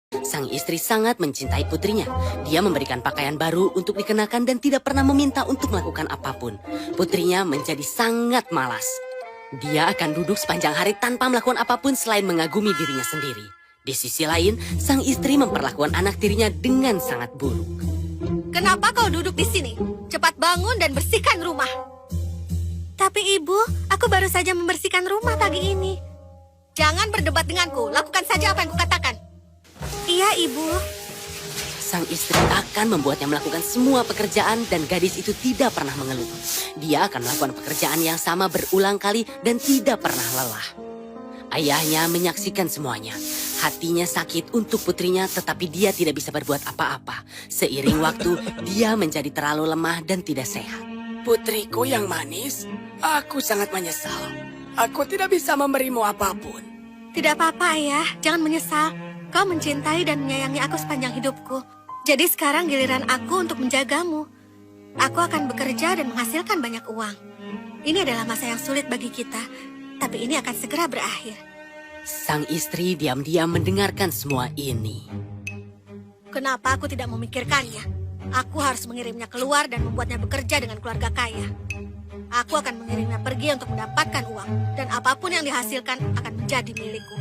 Sang istri sangat mencintai putrinya. Dia memberikan pakaian baru untuk dikenakan dan tidak pernah meminta untuk melakukan apapun. Putrinya menjadi sangat malas. Dia akan duduk sepanjang hari tanpa melakukan apapun selain mengagumi dirinya sendiri. Di sisi lain, sang istri memperlakukan anak tirinya dengan sangat buruk. Kenapa kau duduk di sini? Cepat bangun dan bersihkan rumah. Tapi ibu, aku baru saja membersihkan rumah pagi ini. Jangan berdebat denganku, lakukan saja apa yang kukatakan. Iya, ibu. Sang istri akan membuatnya melakukan semua pekerjaan dan gadis itu tidak pernah mengeluh. Dia akan melakukan pekerjaan yang sama berulang kali dan tidak pernah lelah. Ayahnya menyaksikan semuanya. Hatinya sakit untuk putrinya tetapi dia tidak bisa berbuat apa-apa. Seiring waktu, dia menjadi terlalu lemah dan tidak sehat. Putriku yang manis, aku sangat menyesal. Aku tidak bisa memberimu apapun. Tidak apa-apa, ayah. Jangan menyesal. Kau mencintai dan menyayangi aku sepanjang hidupku. Jadi sekarang giliran aku untuk menjagamu. Aku akan bekerja dan menghasilkan banyak uang. Ini adalah masa yang sulit bagi kita, tapi ini akan segera berakhir. Sang istri diam-diam mendengarkan semua ini. Kenapa aku tidak memikirkannya? Aku harus mengirimnya keluar dan membuatnya bekerja dengan keluarga kaya. Aku akan mengirimnya pergi untuk mendapatkan uang, dan apapun yang dihasilkan akan menjadi milikku.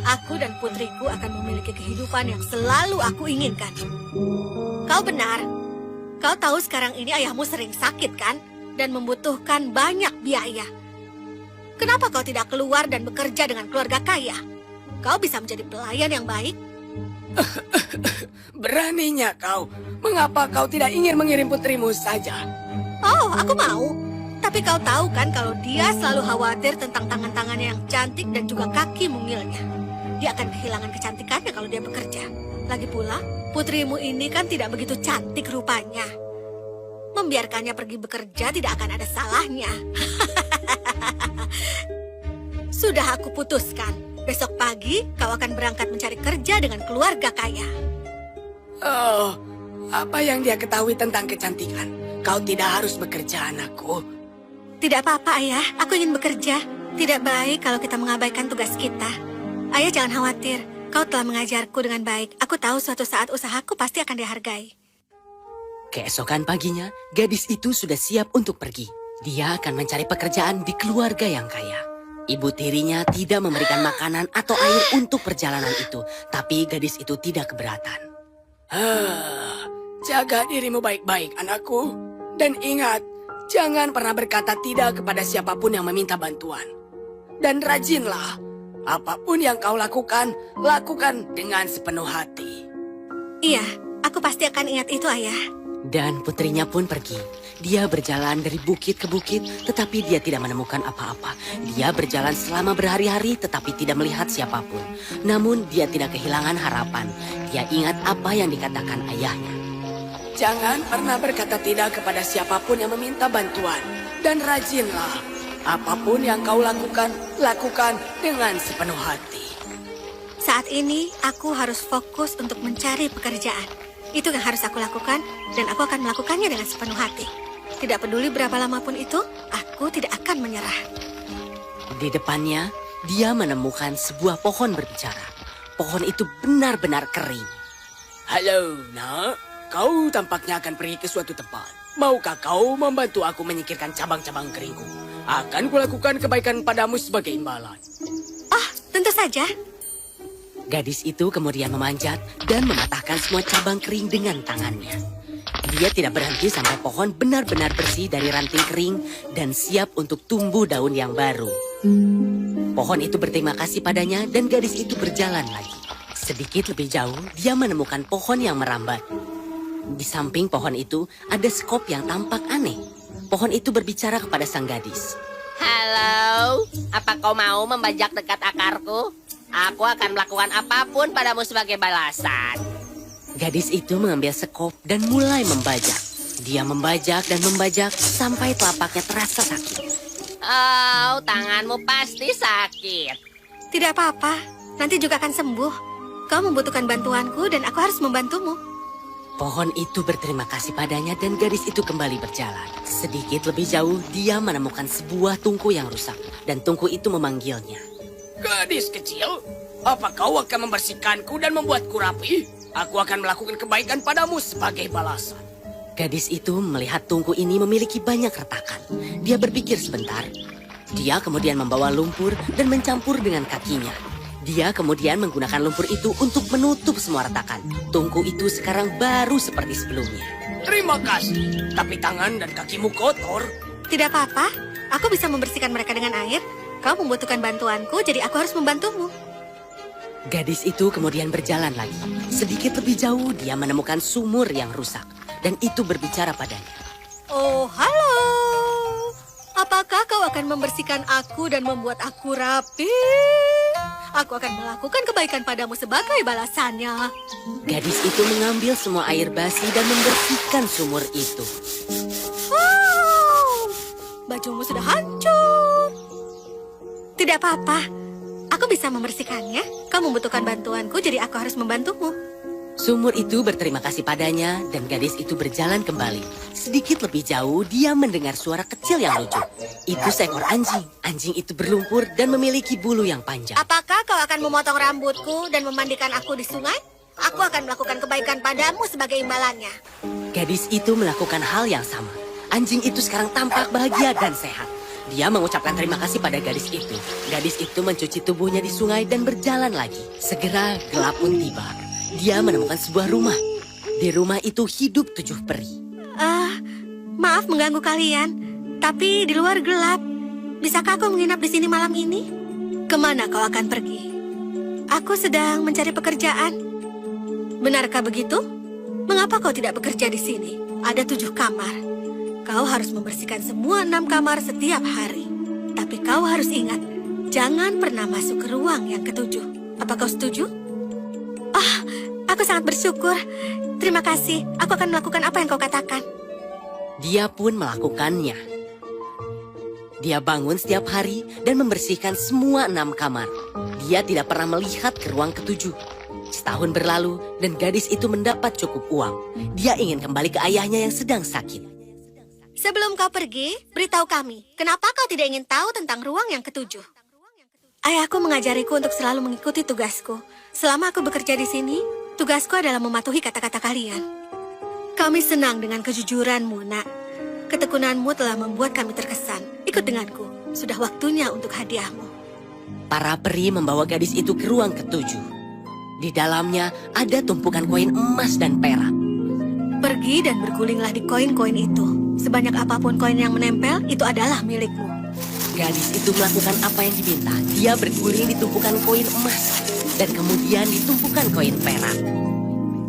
Aku dan putriku akan memiliki kehidupan yang selalu aku inginkan. Kau benar. Kau tahu sekarang ini ayahmu sering sakit kan? Dan membutuhkan banyak biaya. Kenapa kau tidak keluar dan bekerja dengan keluarga kaya? Kau bisa menjadi pelayan yang baik. Beraninya kau. Mengapa kau tidak ingin mengirim putrimu saja? Oh, aku mau. Tapi kau tahu kan kalau dia selalu khawatir tentang tangan-tangannya yang cantik dan juga kaki mungilnya. Dia akan kehilangan kecantikannya kalau dia bekerja. Lagi pula, putrimu ini kan tidak begitu cantik rupanya. Membiarkannya pergi bekerja tidak akan ada salahnya. Sudah aku putuskan. Besok pagi kau akan berangkat mencari kerja dengan keluarga kaya. Oh, apa yang dia ketahui tentang kecantikan? Kau tidak harus bekerja, anakku. Tidak apa-apa, ayah. Aku ingin bekerja. Tidak baik kalau kita mengabaikan tugas kita. Ayah, jangan khawatir. Kau telah mengajarku dengan baik. Aku tahu suatu saat usahaku pasti akan dihargai. Keesokan paginya, gadis itu sudah siap untuk pergi. Dia akan mencari pekerjaan di keluarga yang kaya. Ibu tirinya tidak memberikan makanan atau air untuk perjalanan itu, tapi gadis itu tidak keberatan. Jaga dirimu baik-baik, anakku. Dan ingat, jangan pernah berkata tidak kepada siapapun yang meminta bantuan. Dan rajinlah, apapun yang kau lakukan, lakukan dengan sepenuh hati. Iya, aku pasti akan ingat itu, ayah. Dan putrinya pun pergi. Dia berjalan dari bukit ke bukit, tetapi dia tidak menemukan apa-apa. Dia berjalan selama berhari-hari, tetapi tidak melihat siapapun. Namun dia tidak kehilangan harapan. Dia ingat apa yang dikatakan ayahnya. Jangan pernah berkata tidak kepada siapapun yang meminta bantuan. Dan rajinlah, apapun yang kau lakukan, lakukan dengan sepenuh hati. Saat ini, aku harus fokus untuk mencari pekerjaan. Itu yang harus aku lakukan, dan aku akan melakukannya dengan sepenuh hati. Tidak peduli berapa lama pun itu, aku tidak akan menyerah. Di depannya, dia menemukan sebuah pohon berbicara. Pohon itu benar-benar kering. Halo, nak. Kau tampaknya akan pergi ke suatu tempat. Maukah kau membantu aku menyingkirkan cabang-cabang keringku? Akan kulakukan kebaikan padamu sebagai imbalan. Oh, tentu saja. Gadis itu kemudian memanjat dan mematahkan semua cabang kering dengan tangannya. Dia tidak berhenti sampai pohon benar-benar bersih dari ranting kering dan siap untuk tumbuh daun yang baru. Pohon itu berterima kasih padanya dan gadis itu berjalan lagi. Sedikit lebih jauh, dia menemukan pohon yang merambat. Di samping pohon itu ada skop yang tampak aneh. Pohon itu berbicara kepada sang gadis. Halo, apa kau mau membajak dekat akarku? Aku akan melakukan apapun padamu sebagai balasan. Gadis itu mengambil sekop dan mulai membajak. Dia membajak dan membajak sampai telapaknya terasa sakit. Oh, tanganmu pasti sakit. Tidak apa-apa, nanti juga akan sembuh. Kau membutuhkan bantuanku dan aku harus membantumu. Pohon itu berterima kasih padanya dan gadis itu kembali berjalan. Sedikit lebih jauh, dia menemukan sebuah tungku yang rusak. Dan tungku itu memanggilnya. Gadis kecil, Apa kau akan membersihkanku dan membuatku rapi? Aku akan melakukan kebaikan padamu sebagai balasan. Gadis itu melihat tungku ini memiliki banyak retakan. Dia berpikir sebentar. Dia kemudian membawa lumpur dan mencampur dengan kakinya. Dia kemudian menggunakan lumpur itu untuk menutup semua retakan. Tungku itu sekarang baru seperti sebelumnya. Terima kasih, tapi tangan dan kakimu kotor. Tidak apa-apa, aku bisa membersihkan mereka dengan air. Kau membutuhkan bantuanku, jadi aku harus membantumu. Gadis itu kemudian berjalan lagi. Sedikit lebih jauh, dia menemukan sumur yang rusak. Dan itu berbicara padanya. Oh, halo. Apakah kau akan membersihkan aku dan membuat aku rapi? Aku akan melakukan kebaikan padamu sebagai balasannya. Gadis itu mengambil semua air basi dan membersihkan sumur itu. Wow, bajumu sudah hancur. Tidak apa-apa, aku bisa membersihkannya. Kau membutuhkan bantuanku, jadi aku harus membantumu. Sumur itu berterima kasih padanya dan gadis itu berjalan kembali. Sedikit lebih jauh, dia mendengar suara kecil yang lucu. Itu seekor anjing. Anjing itu berlumpur dan memiliki bulu yang panjang. Apakah kau akan memotong rambutku dan memandikan aku di sungai? Aku akan melakukan kebaikan padamu sebagai imbalannya. Gadis itu melakukan hal yang sama. Anjing itu sekarang tampak bahagia dan sehat. Dia mengucapkan terima kasih pada gadis itu. Gadis itu mencuci tubuhnya di sungai dan berjalan lagi. Segera gelap pun tiba. Dia menemukan sebuah rumah. Di rumah itu hidup 7 peri. Maaf mengganggu kalian, tapi di luar gelap. Bisakah aku menginap di sini malam ini? Kemana kau akan pergi? Aku sedang mencari pekerjaan. Benarkah begitu? Mengapa kau tidak bekerja di sini? Ada 7 kamar. Kau harus membersihkan semua 6 kamar setiap hari. Tapi kau harus ingat, jangan pernah masuk ke ruang yang ke-7. Apa kau setuju? Aku sangat bersyukur. Terima kasih. Aku akan melakukan apa yang kau katakan. Dia pun melakukannya. Dia bangun setiap hari dan membersihkan semua 6 kamar. Dia tidak pernah melihat ke ruang ke-7. Setahun berlalu dan gadis itu mendapat cukup uang. Dia ingin kembali ke ayahnya yang sedang sakit. Sebelum kau pergi, beritahu kami, kenapa kau tidak ingin tahu tentang ruang yang ke-7? Ayahku mengajariku untuk selalu mengikuti tugasku. Selama aku bekerja di sini, tugasku adalah mematuhi kata-kata kalian. Kami senang dengan kejujuranmu, nak. Ketekunanmu telah membuat kami terkesan. Ikut denganku, sudah waktunya untuk hadiahmu. Para peri membawa gadis itu ke ruang ke-7. Di dalamnya ada tumpukan koin emas dan perak. Pergi dan bergulinglah di koin-koin itu. Sebanyak apapun koin yang menempel, itu adalah milikmu. Gadis itu melakukan apa yang diminta. Dia berguling di tumpukan koin emas dan kemudian di tumpukan koin perak.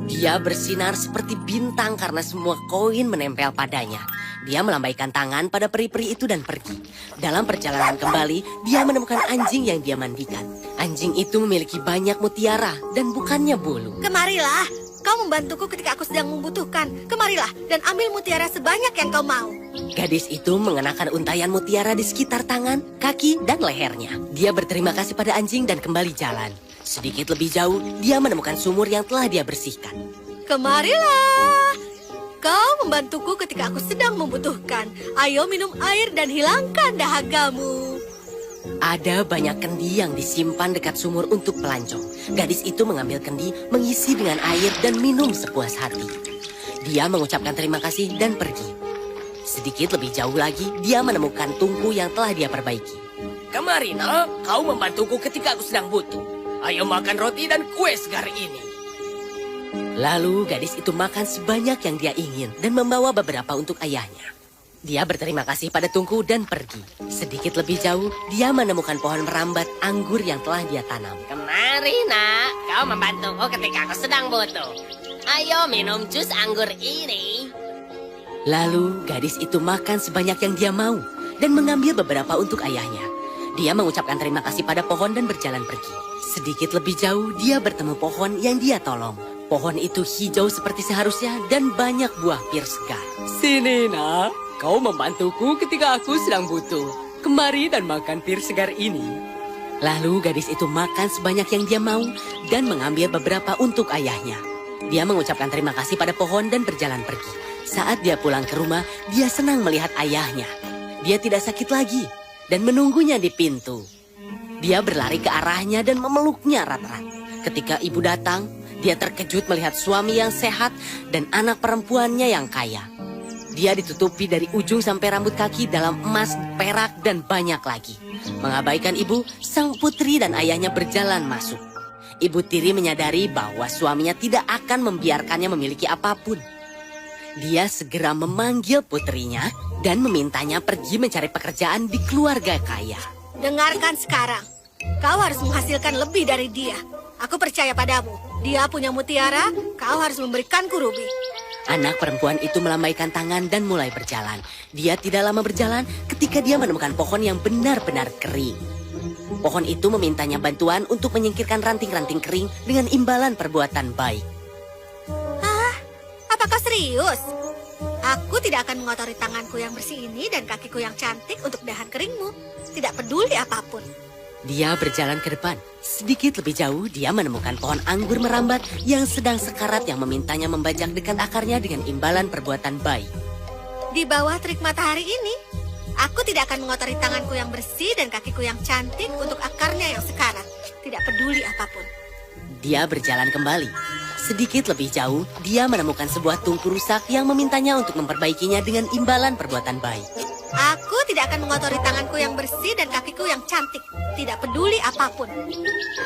Dia bersinar seperti bintang karena semua koin menempel padanya. Dia melambaikan tangan pada peri-peri itu dan pergi. Dalam perjalanan kembali, dia menemukan anjing yang dia mandikan. Anjing itu memiliki banyak mutiara dan bukannya bulu. Kemarilah, kau membantuku ketika aku sedang membutuhkan. Kemarilah dan ambil mutiara sebanyak yang kau mau. Gadis itu mengenakan untayan mutiara di sekitar tangan, kaki, dan lehernya. Dia berterima kasih pada anjing dan kembali jalan. Sedikit lebih jauh, dia menemukan sumur yang telah dia bersihkan. Kemarilah, kau membantuku ketika aku sedang membutuhkan. Ayo minum air dan hilangkan dahagamu. Ada banyak kendi yang disimpan dekat sumur untuk pelancong. Gadis itu mengambil kendi, mengisi dengan air, dan minum sepuas hati. Dia mengucapkan terima kasih dan pergi. Sedikit lebih jauh lagi, dia menemukan tungku yang telah dia perbaiki. Kemari, nak. Kau membantuku ketika aku sedang butuh. Ayo makan roti dan kue segar ini. Lalu gadis itu makan sebanyak yang dia ingin dan membawa beberapa untuk ayahnya. Dia berterima kasih pada tungku dan pergi. Sedikit lebih jauh, dia menemukan pohon merambat anggur yang telah dia tanam. Kemari, nak. Kau membantuku ketika aku sedang butuh. Ayo minum jus anggur ini. Lalu gadis itu makan sebanyak yang dia mau dan mengambil beberapa untuk ayahnya. Dia mengucapkan terima kasih pada pohon dan berjalan pergi. Sedikit lebih jauh, dia bertemu pohon yang dia tolong. Pohon itu hijau seperti seharusnya dan banyak buah pir segar. Sini, nak. Kau membantuku ketika aku sedang butuh. Kemari dan makan pir segar ini. Lalu gadis itu makan sebanyak yang dia mau dan mengambil beberapa untuk ayahnya. Dia mengucapkan terima kasih pada pohon dan berjalan pergi. Saat dia pulang ke rumah, dia senang melihat ayahnya. Dia tidak sakit lagi dan menunggunya di pintu. Dia berlari ke arahnya dan memeluknya erat-erat. Ketika ibu datang, dia terkejut melihat suami yang sehat dan anak perempuannya yang kaya. Dia ditutupi dari ujung sampai rambut kaki dalam emas, perak, dan banyak lagi. Mengabaikan ibu, sang putri dan ayahnya berjalan masuk. Ibu tiri menyadari bahwa suaminya tidak akan membiarkannya memiliki apapun. Dia segera memanggil putrinya dan memintanya pergi mencari pekerjaan di keluarga kaya. Dengarkan sekarang. Kau harus menghasilkan lebih dari dia. Aku percaya padamu. Dia punya mutiara, kau harus memberikanku rubi. Anak perempuan itu melambaikan tangan dan mulai berjalan. Dia tidak lama berjalan ketika dia menemukan pohon yang benar-benar kering. Pohon itu memintanya bantuan untuk menyingkirkan ranting-ranting kering dengan imbalan perbuatan baik. Apakah serius? Aku tidak akan mengotori tanganku yang bersih ini dan kakiku yang cantik untuk dahan keringmu. Tidak peduli apapun. Dia berjalan ke depan. Sedikit lebih jauh, dia menemukan pohon anggur merambat yang sedang sekarat yang memintanya membajak dekat akarnya dengan imbalan perbuatan baik. Di bawah terik matahari ini, aku tidak akan mengotori tanganku yang bersih dan kakiku yang cantik untuk akarnya yang sekarat. Tidak peduli apapun. Dia berjalan kembali. Sedikit lebih jauh, dia menemukan sebuah tungku rusak yang memintanya untuk memperbaikinya dengan imbalan perbuatan baik. Aku tidak akan mengotori tanganku yang bersih dan kakiku yang cantik. Tidak peduli apapun.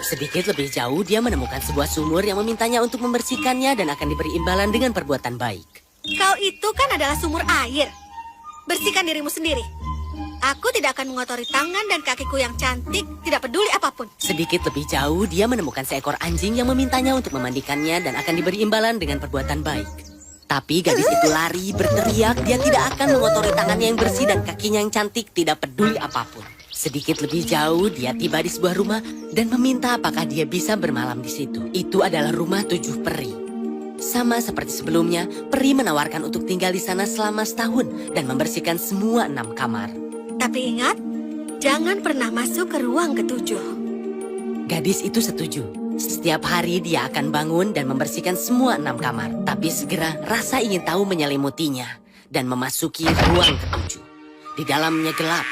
Sedikit lebih jauh, dia menemukan sebuah sumur yang memintanya untuk membersihkannya dan akan diberi imbalan dengan perbuatan baik. Kau itu kan adalah sumur air. Bersihkan dirimu sendiri. Aku tidak akan mengotori tangan dan kakiku yang cantik. Tidak peduli apapun. Sedikit lebih jauh, dia menemukan seekor anjing yang memintanya untuk memandikannya dan akan diberi imbalan dengan perbuatan baik. Tapi gadis itu lari, berteriak, dia tidak akan mengotori tangannya yang bersih dan kakinya yang cantik, tidak peduli apapun. Sedikit lebih jauh, dia tiba di sebuah rumah dan meminta apakah dia bisa bermalam di situ. Itu adalah rumah 7 peri. Sama seperti sebelumnya, peri menawarkan untuk tinggal di sana selama setahun dan membersihkan semua 6 kamar. Tapi ingat, jangan pernah masuk ke ruang ke-7. Gadis itu setuju. Setiap hari dia akan bangun dan membersihkan semua 6 kamar. Tapi segera rasa ingin tahu menyelimutinya dan memasuki ruang ke-7. Di dalamnya gelap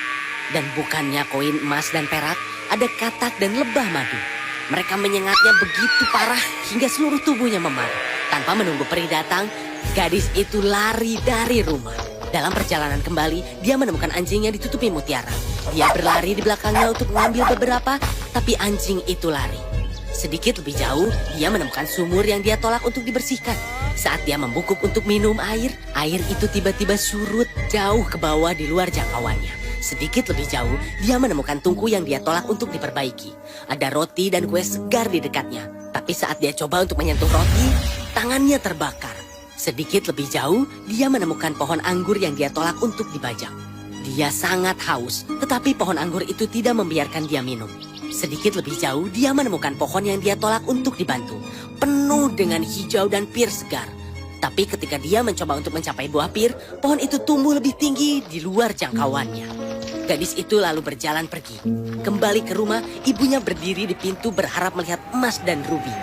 dan bukannya koin emas dan perak, ada katak dan lebah madu. Mereka menyengatnya begitu parah hingga seluruh tubuhnya memar. Tanpa menunggu peri datang, gadis itu lari dari rumah. Dalam perjalanan kembali, dia menemukan anjing yang ditutupi mutiara. Dia berlari di belakangnya untuk mengambil beberapa, tapi anjing itu lari. Sedikit lebih jauh, dia menemukan sumur yang dia tolak untuk dibersihkan. Saat dia membungkuk untuk minum air, air itu tiba-tiba surut jauh ke bawah di luar jangkauannya. Sedikit lebih jauh, dia menemukan tungku yang dia tolak untuk diperbaiki. Ada roti dan kue segar di dekatnya. Tapi saat dia coba untuk menyentuh roti, tangannya terbakar. Sedikit lebih jauh, dia menemukan pohon anggur yang dia tolak untuk dibajak. Dia sangat haus, tetapi pohon anggur itu tidak membiarkan dia minum. Sedikit lebih jauh, dia menemukan pohon yang dia tolak untuk dibantu. Penuh dengan hijau dan pir segar. Tapi ketika dia mencoba untuk mencapai buah pir, pohon itu tumbuh lebih tinggi di luar jangkauannya. Gadis itu lalu berjalan pergi. Kembali ke rumah, ibunya berdiri di pintu berharap melihat emas dan rubi.